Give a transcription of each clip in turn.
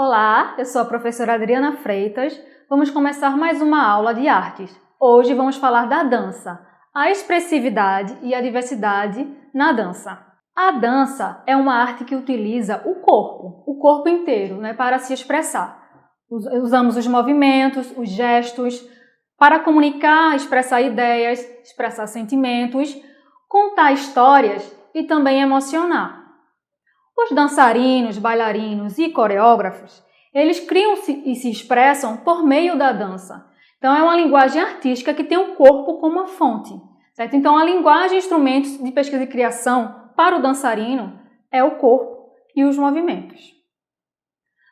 Olá, eu sou a professora Adriana Freitas. Vamos começar mais uma aula de artes. Hoje vamos falar da dança, a expressividade e a diversidade na dança. A dança é uma arte que utiliza o corpo inteiro, para se expressar. Usamos os movimentos, os gestos, para comunicar, expressar ideias, expressar sentimentos, contar histórias e também emocionar. Os dançarinos, bailarinos e coreógrafos, eles criam e se expressam por meio da dança. Então, é uma linguagem artística que tem o corpo como a fonte, certo? Então, a linguagem e instrumentos de pesquisa e criação para o dançarino é o corpo e os movimentos.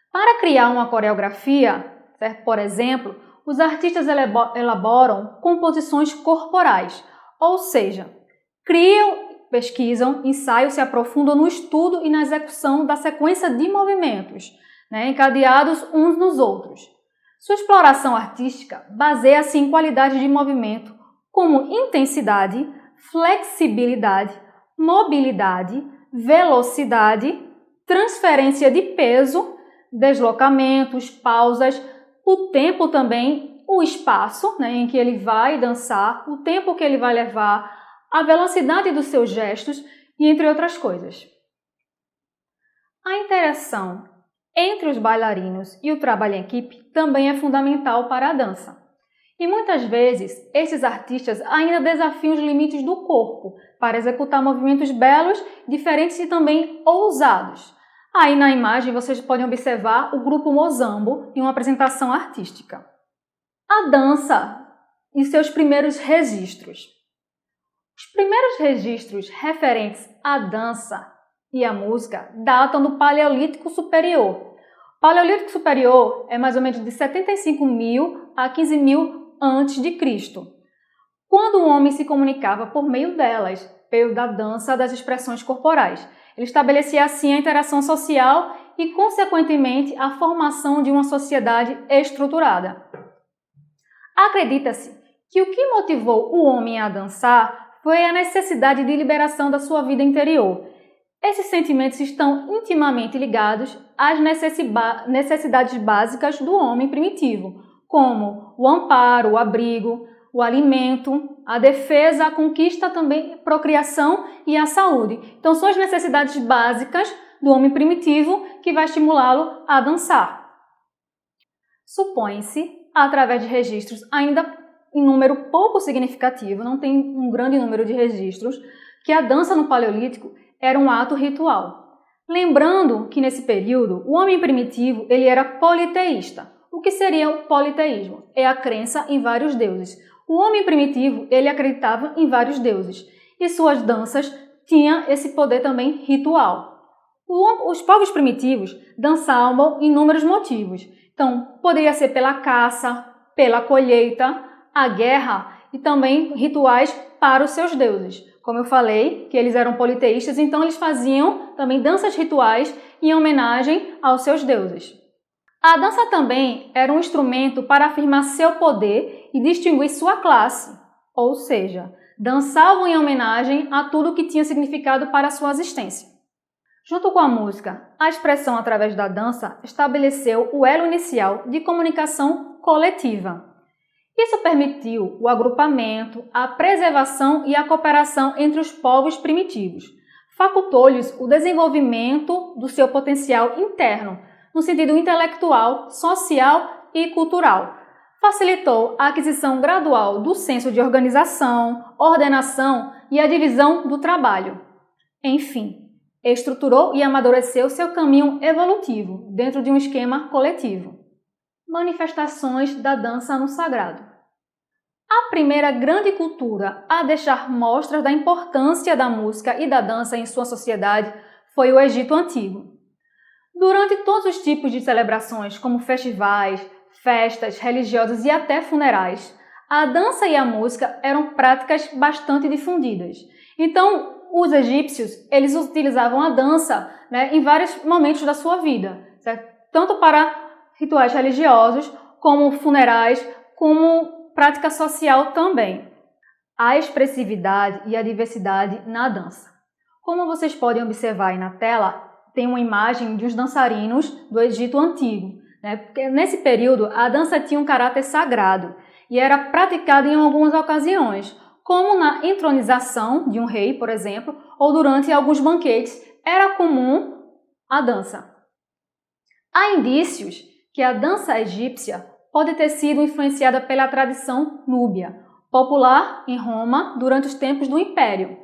Para criar uma coreografia, certo? Por exemplo, os artistas elaboram composições corporais, ou seja, criam, pesquisam, ensaiam, se aprofundam no estudo e na execução da sequência de movimentos, encadeados uns nos outros. Sua exploração artística baseia-se em qualidades de movimento como intensidade, flexibilidade, mobilidade, velocidade, transferência de peso, deslocamentos, pausas, o tempo também, o espaço em que ele vai dançar, o tempo que ele vai levar, a velocidade dos seus gestos e entre outras coisas. A interação entre os bailarinos e o trabalho em equipe também é fundamental para a dança. E muitas vezes, esses artistas ainda desafiam os limites do corpo para executar movimentos belos, diferentes e também ousados. Aí na imagem vocês podem observar o grupo Mozambo em uma apresentação artística. A dança e seus primeiros registros. Os primeiros registros referentes à dança e à música datam do Paleolítico Superior. O Paleolítico Superior é mais ou menos de 75.000 a 15.000 a.C., quando o homem se comunicava por meio delas, pelo da dança das expressões corporais. Ele estabelecia assim a interação social e, consequentemente, a formação de uma sociedade estruturada. Acredita-se que o que motivou o homem a dançar foi a necessidade de liberação da sua vida interior. Esses sentimentos estão intimamente ligados às necessidades básicas do homem primitivo, como o amparo, o abrigo, o alimento, a defesa, a conquista, também a procriação e a saúde. Então, são as necessidades básicas do homem primitivo que vai estimulá-lo a dançar. Supõe-se, através de registros ainda em número pouco significativo, não tem um grande número de registros, que a dança no Paleolítico era um ato ritual. Lembrando que nesse período o homem primitivo ele era politeísta. O que seria o politeísmo? É a crença em vários deuses. O homem primitivo ele acreditava em vários deuses e suas danças tinham esse poder também ritual. Os povos primitivos dançavam inúmeros motivos. Então, poderia ser pela caça, pela colheita, a guerra e também rituais para os seus deuses. Como eu falei, que eles eram politeístas, então eles faziam também danças rituais em homenagem aos seus deuses. A dança também era um instrumento para afirmar seu poder e distinguir sua classe, ou seja, dançavam em homenagem a tudo que tinha significado para a sua existência. Junto com a música, a expressão através da dança estabeleceu o elo inicial de comunicação coletiva. Isso permitiu o agrupamento, a preservação e a cooperação entre os povos primitivos. Facultou-lhes o desenvolvimento do seu potencial interno, no sentido intelectual, social e cultural. Facilitou a aquisição gradual do senso de organização, ordenação e a divisão do trabalho. Enfim, estruturou e amadureceu seu caminho evolutivo dentro de um esquema coletivo. Manifestações da dança no sagrado. A primeira grande cultura a deixar mostras da importância da música e da dança em sua sociedade foi o Egito Antigo. Durante todos os tipos de celebrações, como festivais, festas religiosas e até funerais, a dança e a música eram práticas bastante difundidas. Então, os egípcios eles utilizavam a dança em vários momentos da sua vida, certo? Tanto para rituais religiosos, como funerais, como prática social também. A expressividade e a diversidade na dança. Como vocês podem observar aí na tela, tem uma imagem de uns dançarinos do Egito Antigo, né? Porque nesse período a dança tinha um caráter sagrado e era praticada em algumas ocasiões, como na entronização de um rei, por exemplo, ou durante alguns banquetes, era comum a dança. Há indícios que a dança egípcia pode ter sido influenciada pela tradição núbia, popular em Roma durante os tempos do Império.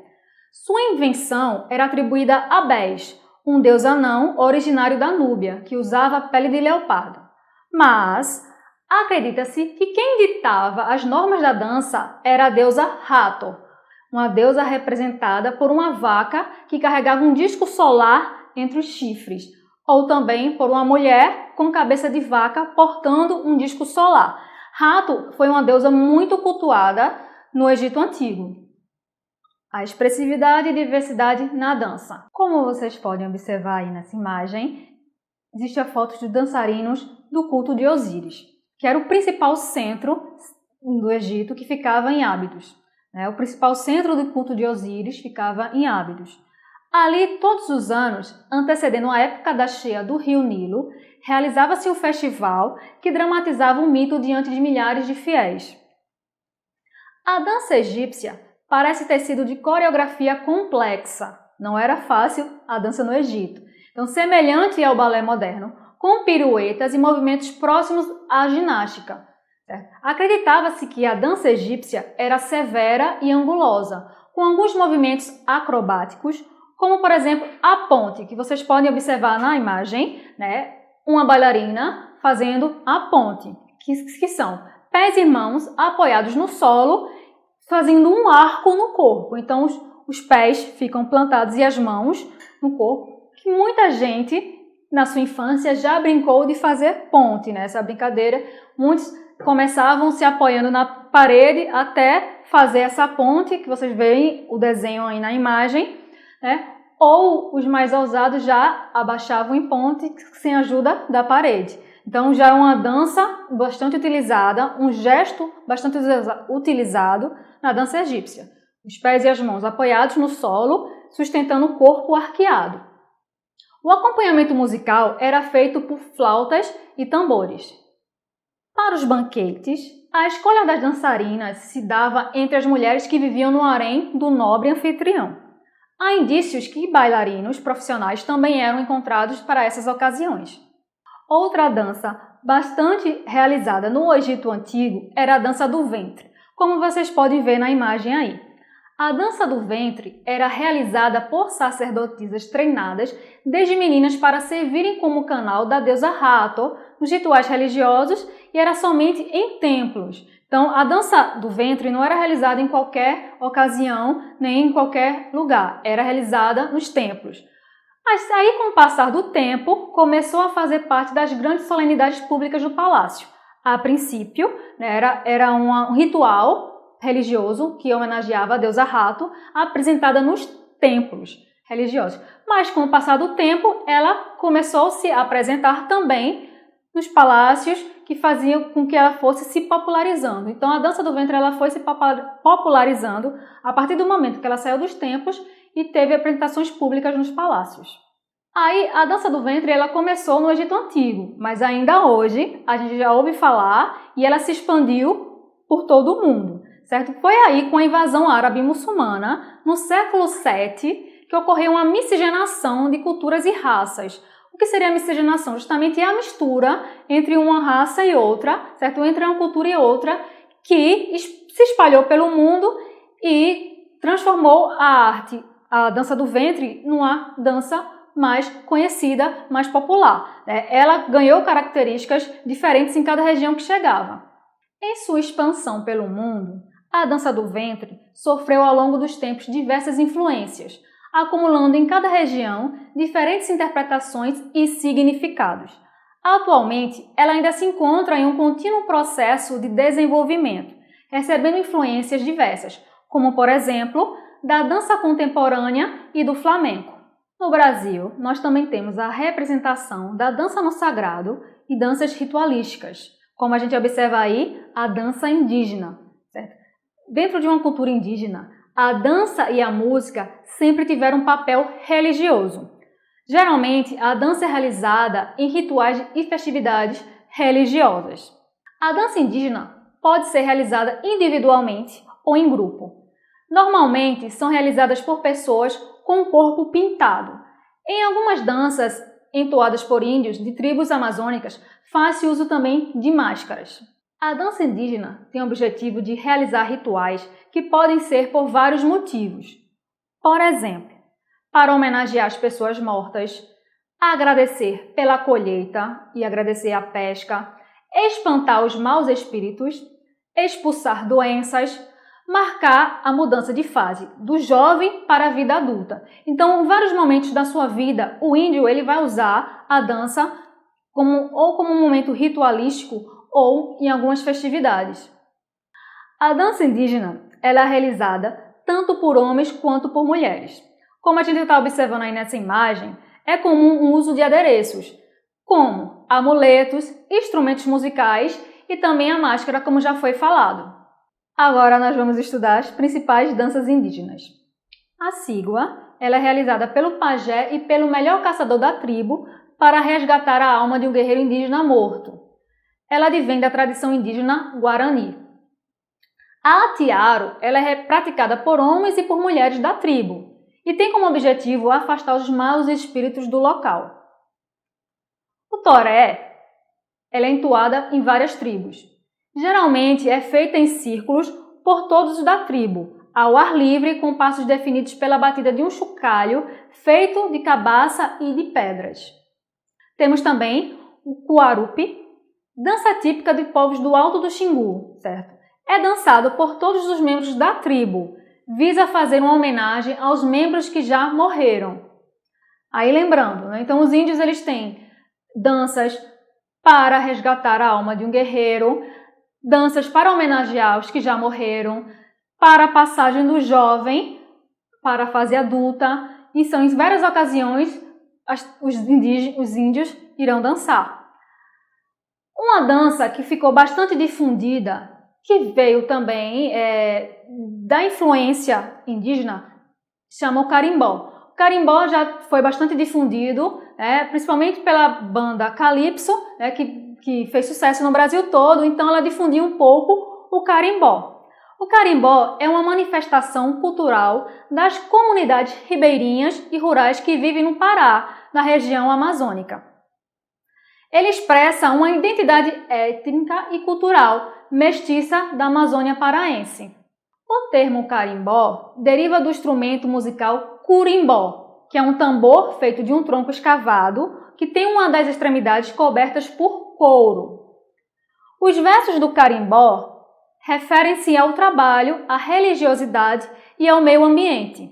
Sua invenção era atribuída a Bés, um deus anão originário da Núbia, que usava pele de leopardo. Mas acredita-se que quem ditava as normas da dança era a deusa Hathor, uma deusa representada por uma vaca que carregava um disco solar entre os chifres, ou também por uma mulher com cabeça de vaca portando um disco solar. Hathor foi uma deusa muito cultuada no Egito Antigo. A expressividade e diversidade na dança. Como vocês podem observar aí nessa imagem, existe a foto de dançarinos do culto de Osíris, que era o principal centro do Egito que ficava em Ábidos. O principal centro do culto de Osíris ficava em Ábidos. Ali, todos os anos, antecedendo a época da cheia do rio Nilo, realizava-se um festival que dramatizava um mito diante de milhares de fiéis. A dança egípcia parece ter sido de coreografia complexa. Não era fácil a dança no Egito. Então, semelhante ao balé moderno, com piruetas e movimentos próximos à ginástica. Acreditava-se que a dança egípcia era severa e angulosa, com alguns movimentos acrobáticos, como, por exemplo, a ponte, que vocês podem observar na imagem, uma bailarina fazendo a ponte, que são pés e mãos apoiados no solo, fazendo um arco no corpo. Então, os pés ficam plantados e as mãos no corpo, que muita gente, na sua infância, já brincou de fazer ponte, essa brincadeira. Muitos começavam se apoiando na parede até fazer essa ponte, que vocês veem o desenho aí na imagem, ou os mais ousados já abaixavam em ponte sem ajuda da parede. Então já é uma dança bastante utilizada, um gesto bastante utilizado na dança egípcia. Os pés e as mãos apoiados no solo, sustentando o corpo arqueado. O acompanhamento musical era feito por flautas e tambores. Para os banquetes, a escolha das dançarinas se dava entre as mulheres que viviam no harém do nobre anfitrião. Há indícios que bailarinos profissionais também eram encontrados para essas ocasiões. Outra dança bastante realizada no Egito Antigo era a dança do ventre, como vocês podem ver na imagem aí. A dança do ventre era realizada por sacerdotisas treinadas desde meninas para servirem como canal da deusa Hathor nos rituais religiosos e era somente em templos. Então, a dança do ventre não era realizada em qualquer ocasião, nem em qualquer lugar. Era realizada nos templos. Mas aí, com o passar do tempo, começou a fazer parte das grandes solenidades públicas do palácio. A princípio, era um ritual religioso que homenageava a deusa Hathor, apresentada nos templos religiosos. Mas, com o passar do tempo, ela começou a se apresentar também nos palácios, que faziam com que ela fosse se popularizando. Então, a dança do ventre ela foi se popularizando a partir do momento que ela saiu dos templos e teve apresentações públicas nos palácios. Aí, a dança do ventre ela começou no Egito Antigo, mas ainda hoje a gente já ouve falar e ela se expandiu por todo o mundo, certo? Foi aí com a invasão árabe muçulmana, no século VII, que ocorreu uma miscigenação de culturas e raças. O que seria a miscigenação? Justamente é a mistura entre uma raça e outra, certo? Entre uma cultura e outra, que se espalhou pelo mundo e transformou a arte, a dança do ventre, numa dança mais conhecida, mais popular. Ela ganhou características diferentes em cada região que chegava. Em sua expansão pelo mundo, a dança do ventre sofreu ao longo dos tempos diversas influências, acumulando em cada região diferentes interpretações e significados. Atualmente, ela ainda se encontra em um contínuo processo de desenvolvimento, recebendo influências diversas, como, por exemplo, da dança contemporânea e do flamenco. No Brasil, nós também temos a representação da dança no sagrado e danças ritualísticas, como a gente observa aí, a dança indígena. Certo? Dentro de uma cultura indígena, a dança e a música sempre tiveram um papel religioso. Geralmente, a dança é realizada em rituais e festividades religiosas. A dança indígena pode ser realizada individualmente ou em grupo. Normalmente, são realizadas por pessoas com o corpo pintado. Em algumas danças entoadas por índios de tribos amazônicas, faz-se uso também de máscaras. A dança indígena tem o objetivo de realizar rituais que podem ser por vários motivos. Por exemplo, para homenagear as pessoas mortas, agradecer pela colheita e agradecer a pesca, espantar os maus espíritos, expulsar doenças, marcar a mudança de fase do jovem para a vida adulta. Então, em vários momentos da sua vida, o índio ele vai usar a dança como um momento ritualístico ou em algumas festividades. A dança indígena ela é realizada tanto por homens quanto por mulheres. Como a gente está observando aí nessa imagem, é comum o uso de adereços, como amuletos, instrumentos musicais e também a máscara, como já foi falado. Agora nós vamos estudar as principais danças indígenas. A cígua ela é realizada pelo pajé e pelo melhor caçador da tribo para resgatar a alma de um guerreiro indígena morto. Ela advém da tradição indígena Guarani. A atiaro ela é praticada por homens e por mulheres da tribo e tem como objetivo afastar os maus espíritos do local. O toré ela é entoada em várias tribos. Geralmente é feita em círculos por todos os da tribo, ao ar livre, com passos definidos pela batida de um chocalho feito de cabaça e de pedras. Temos também o cuarupi, dança típica de povos do Alto do Xingu, certo? É dançado por todos os membros da tribo, visa fazer uma homenagem aos membros que já morreram. Aí lembrando, né? Então os índios eles têm danças para resgatar a alma de um guerreiro, danças para homenagear os que já morreram, para a passagem do jovem para a fase adulta, e são em várias ocasiões os índios irão dançar. Uma dança que ficou bastante difundida, que veio também da influência indígena, chama o carimbó. O carimbó já foi bastante difundido, principalmente pela banda Calypso, que fez sucesso no Brasil todo, então ela difundiu um pouco o carimbó. O carimbó é uma manifestação cultural das comunidades ribeirinhas e rurais que vivem no Pará, na região amazônica. Ele expressa uma identidade étnica e cultural mestiça da Amazônia paraense. O termo carimbó deriva do instrumento musical curimbó, que é um tambor feito de um tronco escavado que tem uma das extremidades cobertas por couro. Os versos do carimbó referem-se ao trabalho, à religiosidade e ao meio ambiente.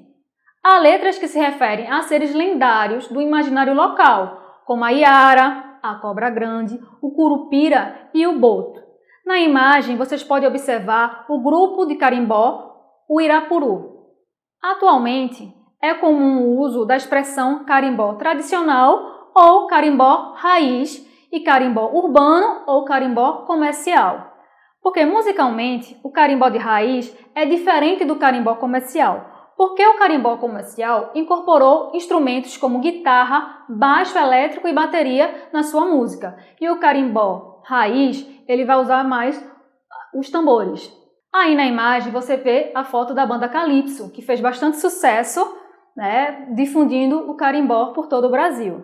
Há letras que se referem a seres lendários do imaginário local, como a iara, a cobra grande, o curupira e o boto. Na imagem, vocês podem observar o grupo de carimbó, o Irapuru. Atualmente, é comum o uso da expressão carimbó tradicional ou carimbó raiz e carimbó urbano ou carimbó comercial. Porque musicalmente, o carimbó de raiz é diferente do carimbó comercial, porque o carimbó comercial incorporou instrumentos como guitarra, baixo elétrico e bateria na sua música. E o carimbó raiz, ele vai usar mais os tambores. Aí na imagem você vê a foto da banda Calypso, que fez bastante sucesso, difundindo o carimbó por todo o Brasil.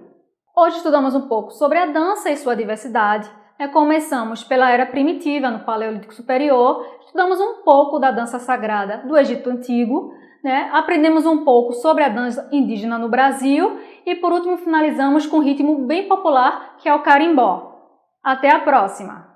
Hoje estudamos um pouco sobre a dança e sua diversidade. Começamos pela Era Primitiva, no Paleolítico Superior, estudamos um pouco da dança sagrada do Egito Antigo, aprendemos um pouco sobre a dança indígena no Brasil e, por último, finalizamos com um ritmo bem popular, que é o carimbó. Até a próxima!